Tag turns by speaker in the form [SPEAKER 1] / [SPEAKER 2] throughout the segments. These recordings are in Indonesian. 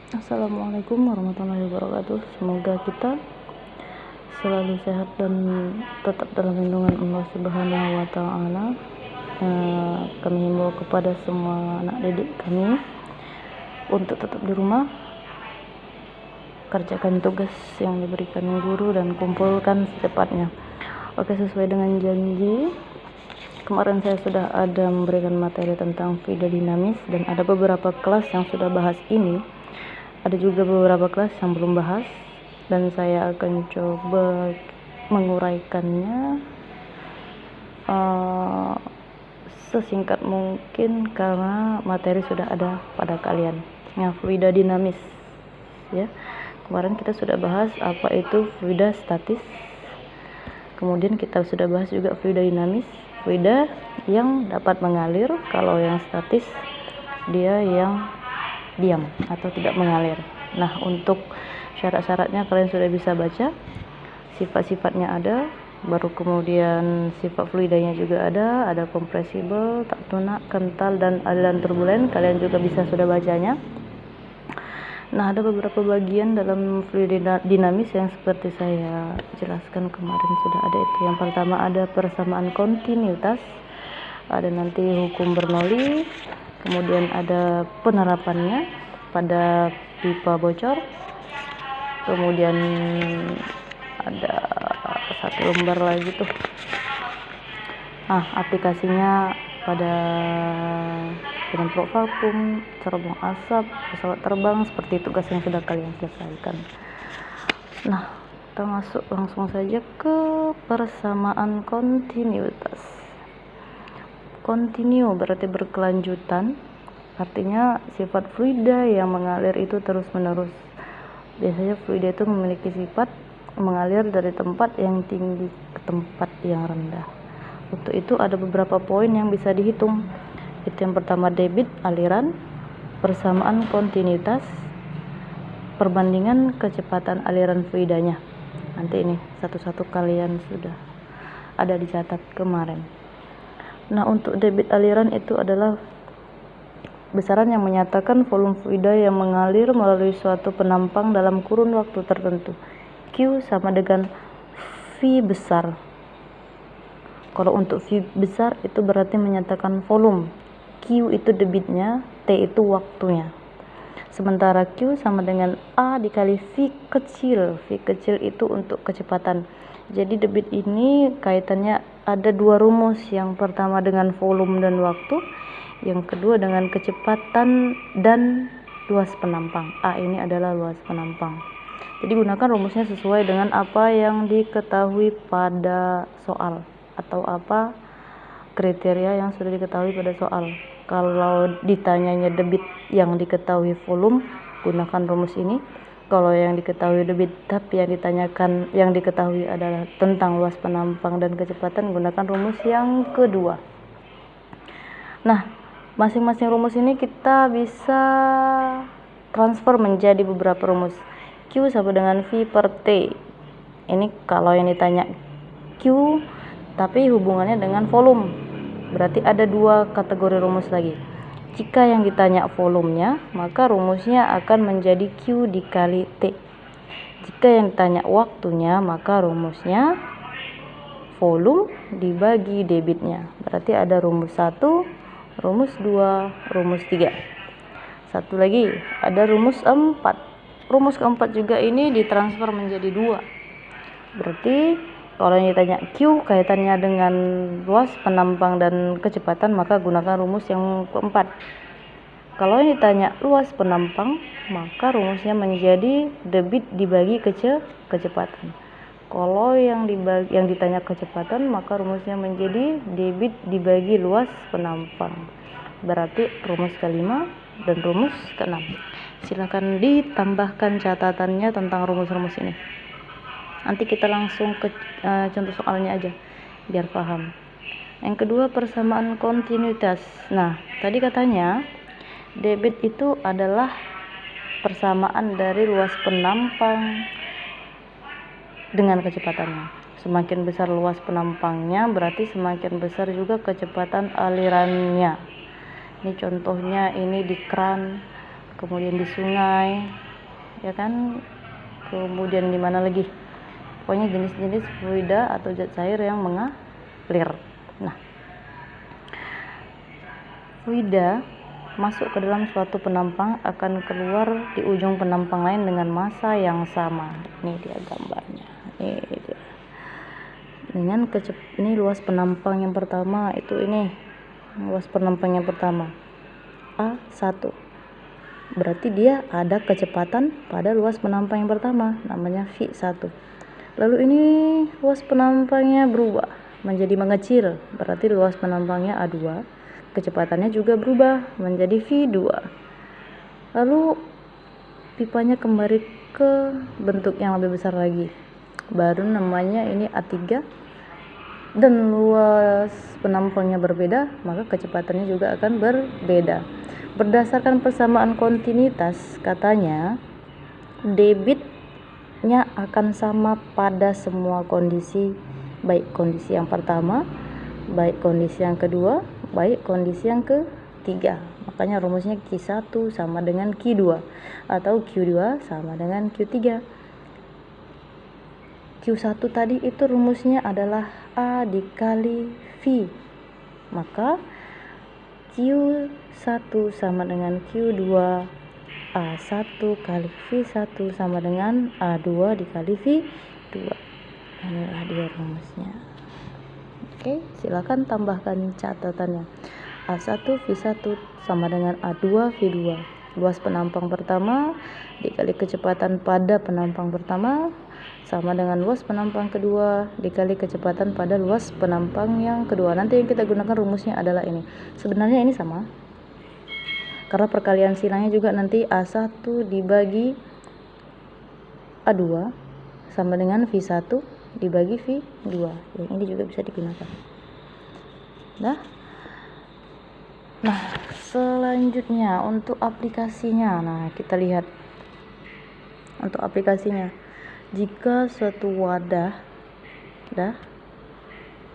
[SPEAKER 1] Assalamualaikum warahmatullahi wabarakatuh. Semoga kita selalu sehat dan tetap dalam lindungan Allah Subhanahu wa Ta'ala. Kami himbau kepada semua anak didik kami untuk tetap di rumah, kerjakan tugas yang diberikan guru dan kumpulkan secepatnya. Oke, sesuai dengan janji, kemarin saya sudah ada memberikan materi tentang fluida dinamis dan ada beberapa kelas yang sudah bahas ini. Ada juga beberapa kelas yang belum bahas dan saya akan coba menguraikannya sesingkat mungkin karena materi sudah ada pada kalian. Fluida dinamis ya. Kemarin kita sudah bahas apa itu fluida statis. Kemudian kita sudah bahas juga fluida dinamis, fluida yang dapat mengalir. Kalau yang statis dia yang diam atau tidak mengalir. Nah, untuk syarat-syaratnya kalian sudah bisa baca, sifat-sifatnya ada, baru kemudian sifat fluidanya juga ada kompresibel, tak lunak, kental, dan aliran turbulen. Kalian juga bisa sudah bacanya. Nah, ada beberapa bagian dalam fluida dinamis yang seperti saya jelaskan kemarin sudah ada itu. Yang pertama ada persamaan kontinuitas, ada nanti hukum Bernoulli, kemudian ada penerapannya pada pipa bocor, kemudian ada satu lembar lagi tuh aplikasinya pada penyemprot vakum, cerobong asap, pesawat terbang, seperti tugas yang sudah kalian selesaikan. Nah, kita masuk langsung saja ke persamaan kontinuitas. Kontinu berarti berkelanjutan, artinya sifat fluida yang mengalir itu terus-menerus. Biasanya fluida itu memiliki sifat mengalir dari tempat yang tinggi ke tempat yang rendah. Untuk itu ada beberapa poin yang bisa dihitung. Itu yang pertama debit aliran, persamaan kontinuitas, perbandingan kecepatan aliran fluidanya. Nanti ini satu-satu kalian sudah ada dicatat kemarin. Nah, untuk debit aliran itu adalah besaran yang menyatakan volume fluida yang mengalir melalui suatu penampang dalam kurun waktu tertentu. Q sama dengan V besar. Kalau untuk V besar itu berarti menyatakan volume. Q itu debitnya, T itu waktunya. Sementara Q sama dengan A dikali V kecil. V kecil itu untuk kecepatan. Jadi debit ini kaitannya ada dua rumus. Yang pertama dengan volume dan waktu, yang kedua dengan kecepatan dan luas penampang. A ini adalah luas penampang. Jadi gunakan rumusnya sesuai dengan apa yang diketahui pada soal atau apa kriteria yang sudah diketahui pada soal. Kalau ditanyanya debit yang diketahui volume, gunakan rumus ini. Kalau yang diketahui debit tapi yang diketahui adalah tentang luas penampang dan kecepatan, gunakan rumus yang kedua. Nah, masing-masing rumus ini kita bisa transfer menjadi beberapa rumus. Q sama dengan V per T. Ini kalau yang ditanya Q tapi hubungannya dengan volume, berarti ada dua kategori rumus lagi. Jika yang ditanya volumenya, maka rumusnya akan menjadi Q dikali T. Jika yang ditanya waktunya, maka rumusnya volume dibagi debitnya. Berarti ada rumus 1, rumus 2, rumus 3. Satu lagi, ada rumus 4. Rumus keempat juga ini ditransfer menjadi 2. Berarti kalau yang ditanya Q kaitannya dengan luas penampang dan kecepatan, maka gunakan rumus yang keempat. Kalau yang ditanya luas penampang, maka rumusnya menjadi debit dibagi kecepatan. Kalau yang ditanya kecepatan, maka rumusnya menjadi debit dibagi luas penampang. Berarti rumus kelima dan rumus keenam. Silakan ditambahkan catatannya tentang rumus-rumus ini. Nanti kita langsung ke contoh soalnya aja biar paham. Yang kedua, persamaan kontinuitas. Nah, tadi katanya debit itu adalah persamaan dari luas penampang dengan kecepatannya. Semakin besar luas penampangnya, berarti semakin besar juga kecepatan alirannya. Ini contohnya ini di keran. kemudian di sungai, ya kan, kemudian di mana lagi, pokoknya jenis-jenis fluida atau zat cair yang mengalir. Nah, fluida masuk ke dalam suatu penampang akan keluar di ujung penampang lain dengan massa yang sama. Ini dia gambarnya. Ini dia. Dengan ini luas penampang yang pertama, itu ini luas penampang yang pertama A1. Berarti dia ada kecepatan pada luas penampang yang pertama, namanya V1. Lalu ini luas penampangnya berubah menjadi mengecil, berarti luas penampangnya A2. Kecepatannya juga berubah menjadi V2. Lalu pipanya kembali ke bentuk yang lebih besar lagi, baru namanya ini A3, dan luas penampangnya berbeda, maka kecepatannya juga akan berbeda. Berdasarkan persamaan kontinuitas, katanya debitnya akan sama pada semua kondisi, baik kondisi yang pertama, baik kondisi yang kedua, baik kondisi yang ketiga. Makanya rumusnya Q1 sama dengan Q2 atau Q2 sama dengan Q3. Q1 tadi itu rumusnya adalah A dikali V, maka Q1 sama dengan Q2, A1 kali V1 sama dengan A2 dikali V2. Inilah dia rumusnya. Oke, silakan tambahkan catatannya. A1 V1 sama dengan A2 V2. Luas penampang pertama dikali kecepatan pada penampang pertama sama dengan luas penampang kedua dikali kecepatan pada luas penampang yang kedua. Nanti yang kita gunakan rumusnya adalah ini. Sebenarnya ini sama, karena perkalian silangnya juga nanti A1 dibagi A2 sama dengan V1 dibagi V2. Yang ini juga bisa digunakan. Nah, selanjutnya untuk aplikasinya. Nah, kita lihat untuk aplikasinya. Jika suatu wadah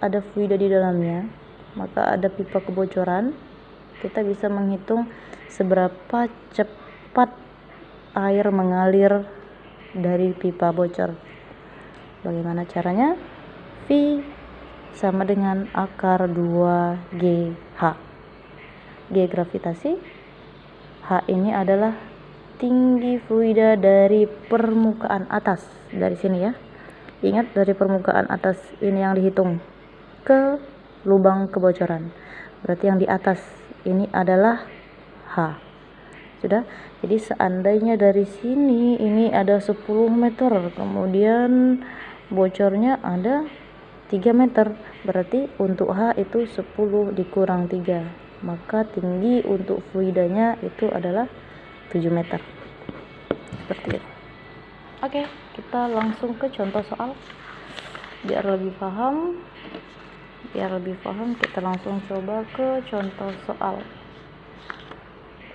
[SPEAKER 1] ada fluida di dalamnya, maka ada pipa kebocoran, kita bisa menghitung seberapa cepat air mengalir dari pipa bocor. Bagaimana caranya? V sama dengan akar 2GH. G gravitasi, H ini adalah tinggi fluida dari permukaan atas, dari sini ya. Ingat, dari permukaan atas ini yang dihitung ke lubang kebocoran. Berarti yang di atas ini adalah H. Sudah? Jadi seandainya dari sini ini ada 10 meter, kemudian bocornya ada 3 meter, berarti untuk H itu 10 dikurang 3, maka tinggi untuk fluidanya itu adalah 7 meter. Seperti itu. Oke, kita langsung ke contoh soal. Biar lebih paham, kita langsung coba ke contoh soal.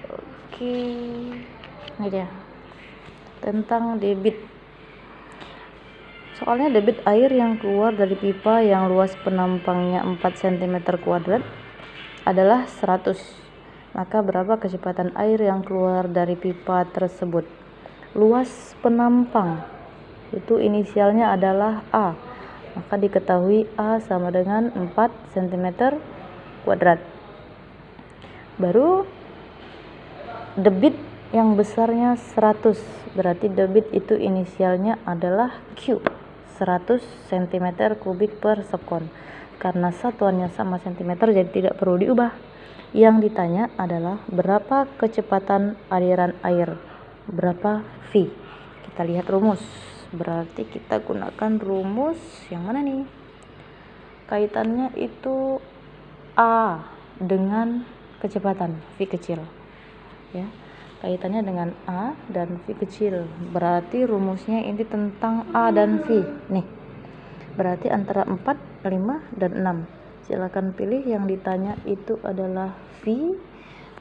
[SPEAKER 1] Oke, ini dia. Tentang debit. Soalnya debit air yang keluar dari pipa yang luas penampangnya 4 cm kuadrat adalah 100. Maka berapa kecepatan air yang keluar dari pipa tersebut? Luas penampang itu inisialnya adalah A. Maka diketahui A sama dengan 4 cm kuadrat. Baru debit yang besarnya 100. Berarti debit itu inisialnya adalah Q. 100 cm kubik per sekon. Karena satuannya sama cm, jadi tidak perlu diubah. Yang ditanya adalah berapa kecepatan aliran air, berapa V. Kita lihat rumus. Berarti kita gunakan rumus yang mana nih? Kaitannya itu A dengan kecepatan V kecil, ya. Kaitannya dengan A dan V kecil. Berarti rumusnya ini tentang A dan V. Nih. Berarti antara 4, 5, dan 6. Silakan pilih yang ditanya itu adalah V.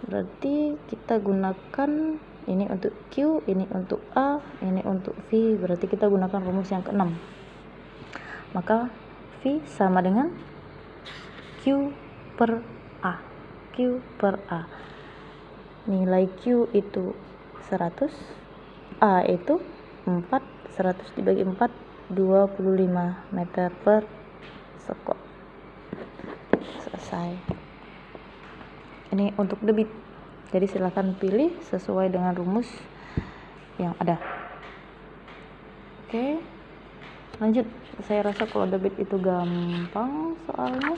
[SPEAKER 1] Berarti kita gunakan ini untuk Q, ini untuk A, ini untuk V. Berarti kita gunakan rumus yang ke-6. Maka V sama dengan Q per A. Q per A. Nilai Q itu 100. A itu 4, 100 dibagi 4, 25 meter per sekon. Selesai. Ini untuk debit. Jadi silahkan pilih sesuai dengan rumus yang ada. Oke, lanjut. Saya rasa kalau debit itu gampang soalnya.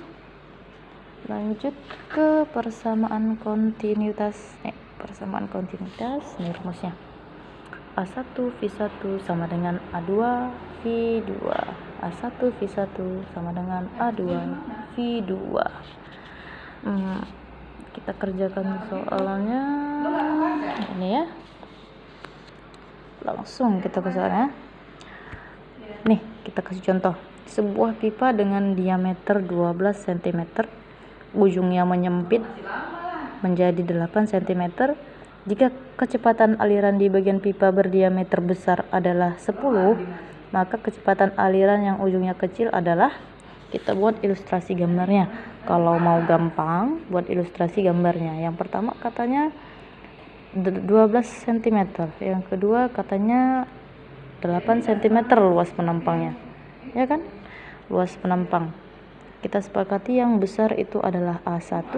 [SPEAKER 1] Lanjut ke persamaan kontinuitas. Persamaan kontinuitas, ini rumusnya. A1 V1 sama dengan A2 V2. A1 V1 sama dengan A2 V2. Kita kerjakan soalnya ini ya. Langsung kita ke soalnya. Nih, kita kasih contoh. Sebuah pipa dengan diameter 12 cm, ujungnya menyempit menjadi 8 cm. Jika kecepatan aliran di bagian pipa berdiameter besar adalah 10, maka kecepatan aliran yang ujungnya kecil adalah, kita buat ilustrasi gambarnya. Kalau mau gampang, buat ilustrasi gambarnya. Yang pertama katanya 12 cm, yang kedua katanya 8 cm luas penampangnya. Ya kan? Luas penampang. Kita sepakati yang besar itu adalah A1,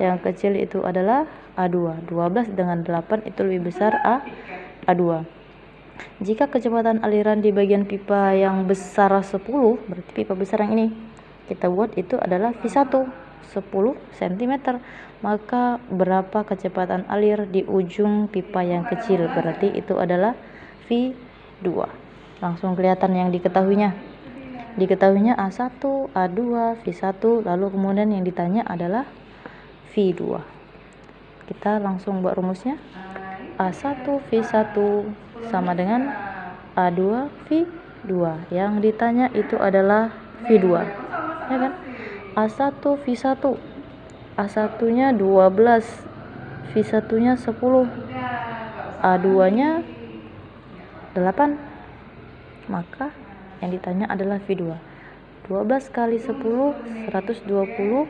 [SPEAKER 1] yang kecil itu adalah A2. 12 dengan 8 itu lebih besar A2. Jika kecepatan aliran di bagian pipa yang besar 10, berarti pipa besar yang ini kita buat itu adalah V1, 10 cm. Maka berapa kecepatan alir di ujung pipa yang kecil? Berarti itu adalah V2. Langsung kelihatan yang diketahuinya. Diketahuinya A1, A2, V1, lalu kemudian yang ditanya adalah V2. Kita langsung buat rumusnya. A1 V1 sama dengan A2 V2. Yang ditanya itu adalah V2. Ya kan? A1 V1. A1-nya 12, V1-nya 10, A2-nya 8. Maka yang ditanya adalah V2. 12 kali 10, 120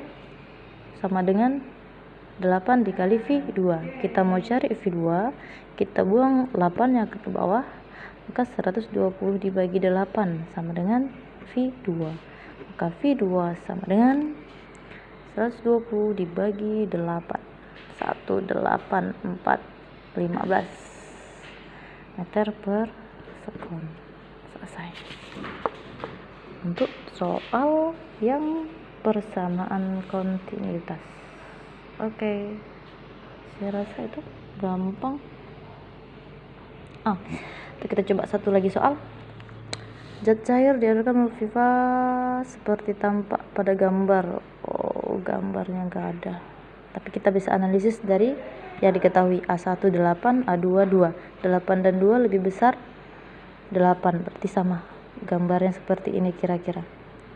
[SPEAKER 1] sama dengan 8 dikali V2. Kita mau cari V2, kita buang 8 yang ke bawah, maka 120 dibagi 8 sama dengan V2. Maka V2 sama dengan 120 dibagi 8. 184 15 meter per sekon. Selesai. Untuk soal yang persamaan kontinuitas. Oke. Saya rasa itu gampang. Kita coba satu lagi soal. Zat cair diadarkan oleh pipa seperti tampak pada gambar. Gambarnya nggak ada. Tapi kita bisa analisis dari yang diketahui. A1 8, A2 2. 8 dan 2 lebih besar 8, berarti sama. Gambarnya seperti ini kira-kira.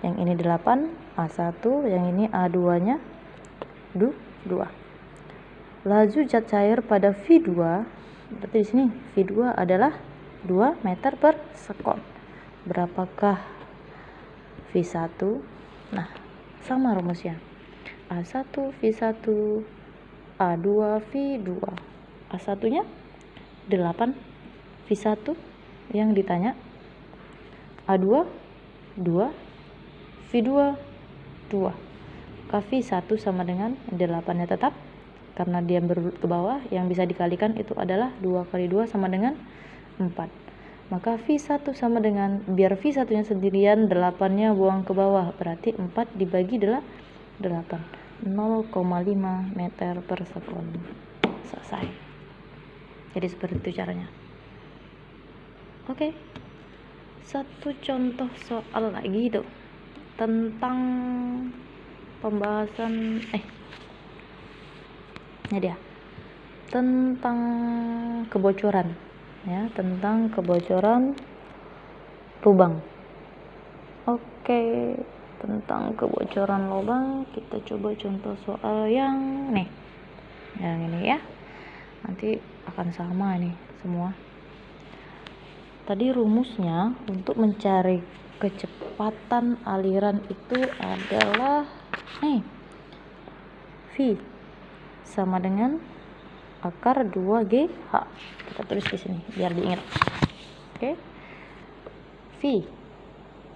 [SPEAKER 1] Yang ini 8, A1, yang ini A2-nya 2. Laju zat cair pada V2, berarti di sini V2 adalah 2 meter per sekon. Berapakah V1? Nah, sama rumusnya. A1 V1, A2 V2. A1-nya 8, V1 yang ditanya A2 2, V2 2. V1 sama dengan 8-nya tetap karena dia berurut ke bawah, yang bisa dikalikan itu adalah 2 kali 2 sama dengan 4. Maka V1 sama dengan, biar V1-nya sendirian, 8-nya buang ke bawah, berarti 4 dibagi 8, 0,5 meter per sekon. Selesai. Jadi seperti itu caranya. Oke. Satu contoh soal lagi itu tentang pembahasan ini dia, tentang kebocoran ya, tentang kebocoran lubang. Oke, tentang kebocoran lubang kita coba contoh soal yang ini ya, nanti akan sama ini semua. Tadi rumusnya untuk mencari kecepatan aliran itu adalah V sama dengan akar 2G H. Kita tulis di sini biar diingat. Oke. V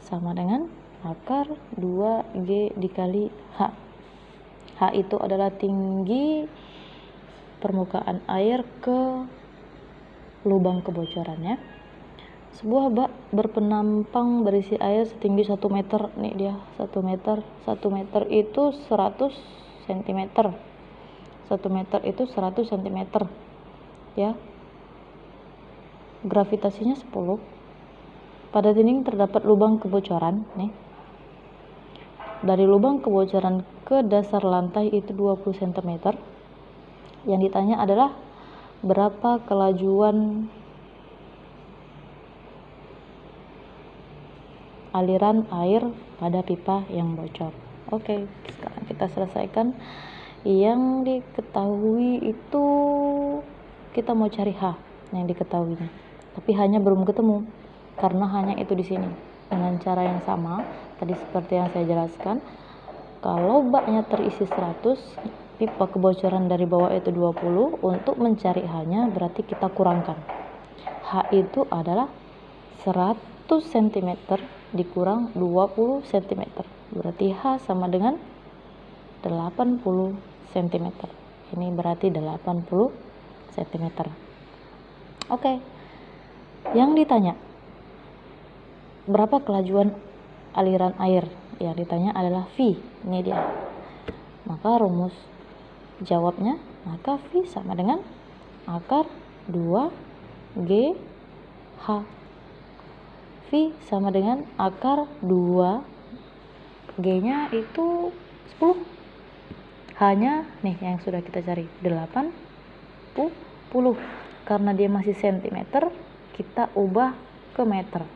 [SPEAKER 1] sama dengan akar 2G dikali H. H itu adalah tinggi permukaan air ke lubang kebocorannya. Sebuah bak berpenampang berisi air setinggi 1 meter. Nih dia 1 meter. 1 meter itu 100 cm. 1 meter itu 100 cm. Ya. Gravitasinya 10. Pada dinding terdapat lubang kebocoran, nih. Dari lubang kebocoran ke dasar lantai itu 20 cm. Yang ditanya adalah berapa kelajuan aliran air pada pipa yang bocor. Oke, sekarang kita selesaikan. Yang diketahui itu kita mau cari H yang diketahuinya, tapi hanya belum ketemu karena hanya itu di sini. Dengan cara yang sama tadi seperti yang saya jelaskan, kalau baknya terisi 100, pipa kebocoran dari bawah itu 20, untuk mencari H-nya berarti kita kurangkan. H itu adalah 100 cm dikurang 20 cm. Berarti H sama dengan 80 cm. Ini berarti 80 cm. Oke. Yang ditanya, berapa kelajuan aliran air? Yang ditanya adalah V. Ini dia. Maka rumus jawabnya, maka V sama dengan akar 2G H. V sama dengan akar 2, G-nya itu 10. H-nya nih yang sudah kita cari 80. Karena dia masih cm, kita ubah ke meter.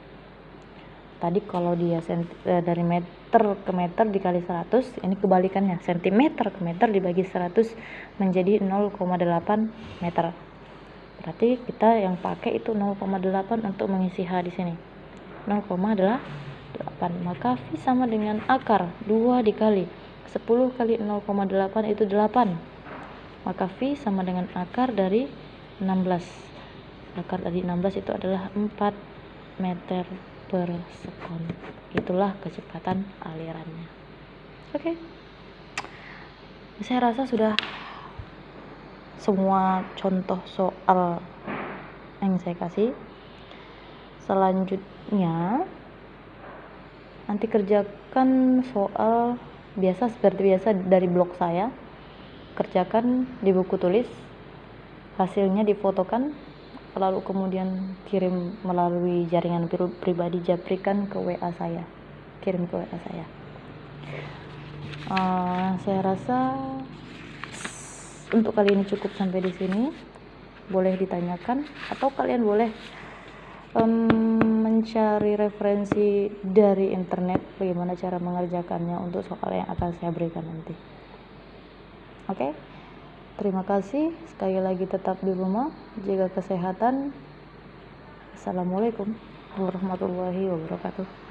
[SPEAKER 1] Tadi kalau dia dari meter ke meter dikali 100, ini kebalikannya, cm ke meter dibagi 100 menjadi 0,8 meter. Berarti kita yang pakai itu 0,8 untuk mengisi H di sini. 0,8, maka V sama dengan akar 2 dikali 10 kali 0,8 itu 8, maka V sama dengan akar dari 16. Akar dari 16 itu adalah 4 meter per sekon. Itulah kecepatan alirannya. Oke. Saya rasa sudah semua contoh soal yang saya kasih. Selanjutnya nanti kerjakan soal biasa seperti biasa dari blog saya. Kerjakan di buku tulis, hasilnya difotokan, lalu kemudian kirim melalui jaringan pribadi, japrikan ke WA saya, kirim ke WA saya. Saya rasa untuk kali ini cukup sampai di sini. Boleh ditanyakan atau kalian boleh mencari referensi dari internet bagaimana cara mengerjakannya untuk soal yang akan saya berikan nanti. Oke, terima kasih. Sekali lagi tetap di rumah, jaga kesehatan. Assalamualaikum warahmatullahi wabarakatuh.